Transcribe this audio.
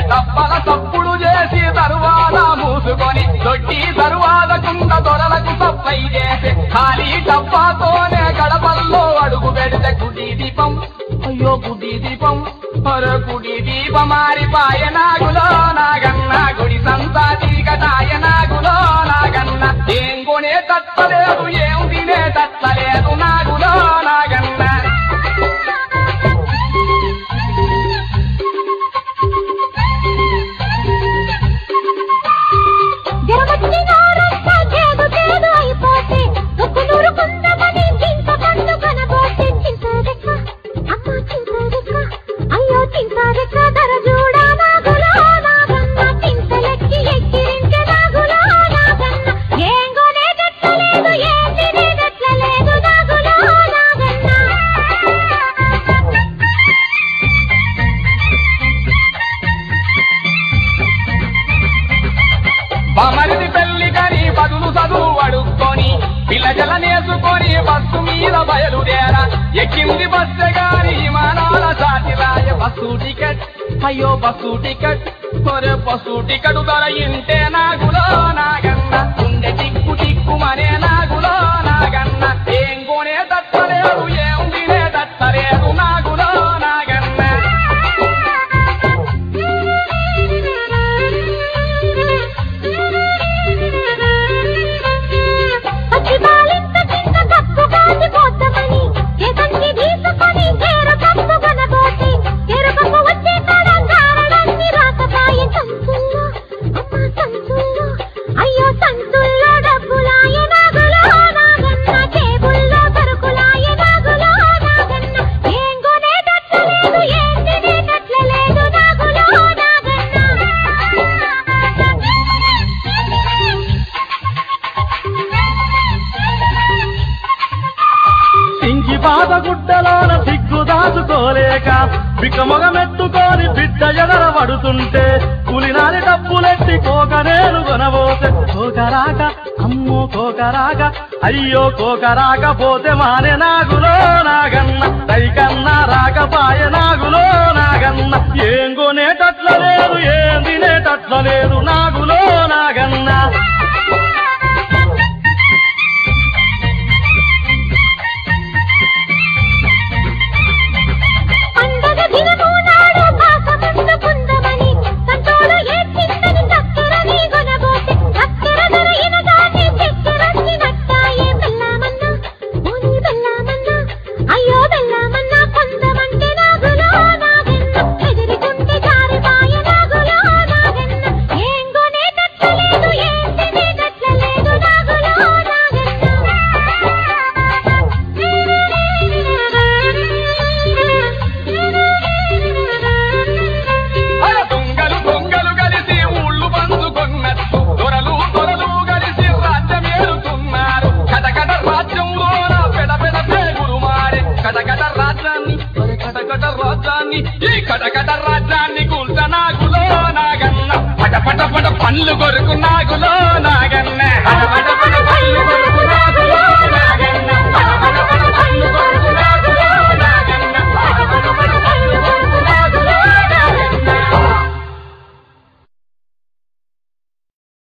డబ్బల తప్పుడు చేసి తరువాత మూసుకొని దొడ్డి తరువాత కుండ దొరలకు సప్లై చేసి ఖాళీ డబ్బాతోనే గడపల్లో అడుగు పెడితే గుడి దీపం అయ్యో గుడి దీపం మరో గుడి దీపమారిపాయ నాగులో నాగన్న గుడి సంతాతి కటాయ నాగులో నాగన్న ఏం కొనే తట్టలేదు ఏం తినే తట్టలేదు నాగులో నాగన్న మరిది పెళ్లి కని బదులు చదువు అడుక్కొని పిల్లజల నేసుకొని బస్సు మీద బయలుదేరా ఎక్కింది బస్సే గాని విమానాల సాటిరాయ బస్సు టికెట్ అయ్యో బస్సు టికెట్ ఒరే బస్సు టికెట్ ధర ఇంటే నాగులో నాగన్న గుండె టిక్కు టిక్కు మనే నాగులో నాగన్న ఏం కొనే తట్టలేదు ఏం తినే తట్టలేదు నాగులో నాగన్న బాధగుడ్డలోన సిగ్గు దాచుకోలేక బిక్కమొగమెత్తుకొని బిడ్డ ఎడర పడుతుంటే పులినారి డబ్బులెట్టి కోకనేలు కొనబోతే కోకరాక అమ్మో కోకరాక అయ్యో కోకరాక పోతే మానే నాగులో నాగన్న తైకన్నా రాకపాయ నాగులో నాగన్న ఏం కొనేటట్ల లేదు ఏం తినేటట్ల లేదు నాగులో నాగన్న కటకట రాజ్యాన్ని కూల్చ నాగులో నాగన్న పట పట పట పండ్లు కొరుకున్న